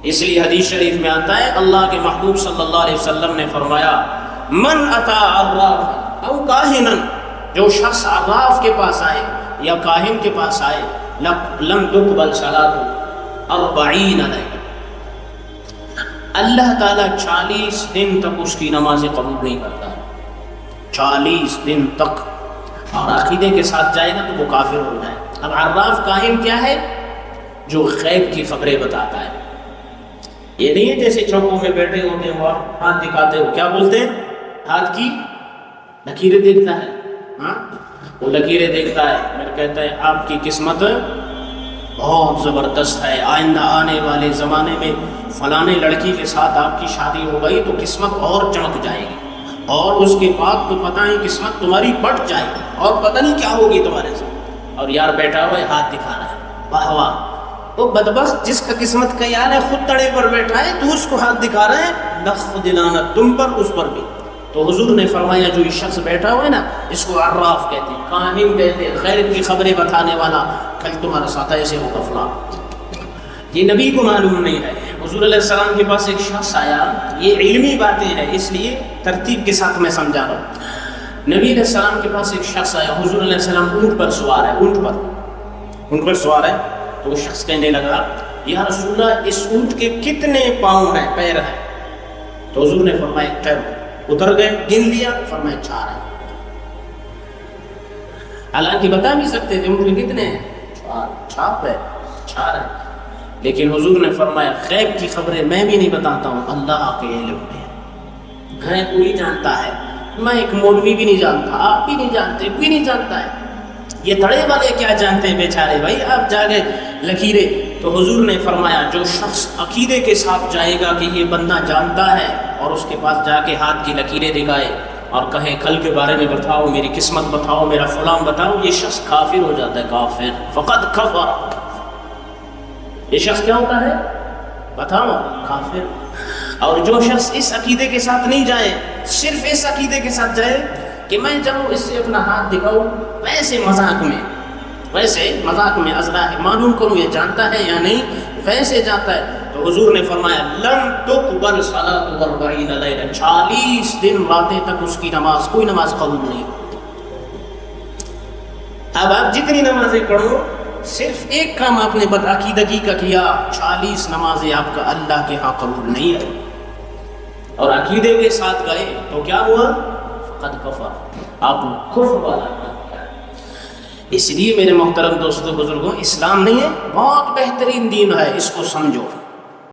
اس لیے حدیث شریف میں آتا ہے اللہ کے محبوب صلی اللہ علیہ وسلم نے فرمایا من اتا عراف او کاہنا، جو شخص عراف کے پاس آئے یا کاہن کے پاس آئے، لم تقبل صلاۃ 40 لیلہ، اللہ تعالیٰ 40 دن تک اس کی نماز قبول نہیں کرتا ہے، 40 دن تک، اور عقیدے کے ساتھ جائے گا تو وہ کافر ہو جائے۔ اب عراف کاہن کیا ہے؟ جو غیب کی خبریں بتاتا ہے۔ یہ نہیں ہے جیسے چوکوں میں بیٹھے ہوتے ہیں وہ ہاتھ دکھاتے ہو، کیا بولتے ہیں؟ ہاتھ کی لکیریں دیکھتا ہے، ہاں وہ لکیریں دیکھتا ہے، پھر کہتا ہے آپ کی قسمت بہت زبردست ہے، آئندہ آنے والے زمانے میں فلانے لڑکی کے ساتھ آپ کی شادی ہو گئی تو قسمت اور چمک جائے گی، اور اس کے بعد تو پتہ نہیں قسمت تمہاری بڑھ جائے گی اور پتہ نہیں کیا ہوگی تمہارے ساتھ، اور یار بیٹھا ہوا ہے ہاتھ دکھا رہا ہے، واہ واہ، وہ بدبخت جس کا قسمت کا یار ہے خود تڑے پر بیٹھا ہے تو اس کو ہاتھ دکھا رہے ہیں، نخ دلانا تم پر اس پر بھی۔ تو حضور نے فرمایا جو یہ شخص بیٹھا ہوا ہے نا اس کو عراف کہتے ہیں، کاہن کہتے ہیں، غیب کی خبریں بتانے والا، کل تمہارے ساتھ ایسے ہوگا فلاں۔ یہ نبی کو معلوم نہیں ہے۔ حضور علیہ السلام کے پاس ایک شخص آیا، یہ علمی باتیں ہیں اس لیے ترتیب کے ساتھ میں سمجھا رہا ہوں۔ نبی علیہ السلام کے پاس ایک شخص آیا، حضور علیہ السلام اونٹ پر سوار ہے، اونٹ پر سوار ہے، تو وہ شخص کہنے لگا یا رسول اللہ اس اونٹ کے کتنے پاؤں ہیں، پیر ہیں؟ تو حضور نے فرمایا ٹھہرو، اتر گئے، گن لیا، فرمایا 4 ہیں۔ حالانکہ بتا بھی سکتے تھے اونٹ کے کتنے ہیں، 4 پیر، 4 ہیں، لیکن حضور نے فرمایا غیب کی خبریں میں بھی نہیں بتاتا ہوں، اللہ کے علم میں ہے، کوئی جانتا ہے، میں ایک مولوی بھی نہیں جانتا، آپ بھی نہیں جانتے، کوئی نہیں جانتا ہے، یہ تڑے والے کیا جانتے ہیں بیچارے، بھائی آپ جا گئے لکیریں۔ تو حضور نے فرمایا جو شخص عقیدے کے ساتھ جائے گا کہ یہ بندہ جانتا ہے اور اس کے پاس جا کے ہاتھ کی لکیریں دکھائے اور کہے کل کے بارے میں بتاؤ، میری قسمت بتاؤ، میرا فلاں بتاؤ، یہ شخص کافر ہو جاتا ہے، کافر، فقد کفر۔ یہ شخص کیا ہوتا ہے؟ بتاؤ، کافر۔ اور جو شخص اس عقیدے کے ساتھ نہیں جائے، صرف اس عقیدے کے ساتھ جائے کہ میں جاؤں اس سے اپنا ہاتھ دکھاؤں، ویسے مذاق میں ازرا ہے، معلوم کروں یہ جانتا ہے یا نہیں، ویسے جاتا ہے، تو حضور نے فرمایا لم تقبل صلاۃ 40 لیلہ، 40 دن راتیں تک اس کی نماز، کوئی نماز قبول نہیں۔ اب آپ جتنی نمازیں پڑھو، صرف ایک کام آپ نے بدعقیدگی کا کیا، 40 نمازیں آپ کا اللہ کے ہاں قبول نہیں آئی، اور عقیدے کے ساتھ گئے تو کیا ہوا؟ فقد کفر، آپ کفر والا کام کیا۔ اس لیے میرے محترم دوستوں بزرگوں، اسلام نہیں ہے، بہت بہترین دین ہے، اس کو سمجھو۔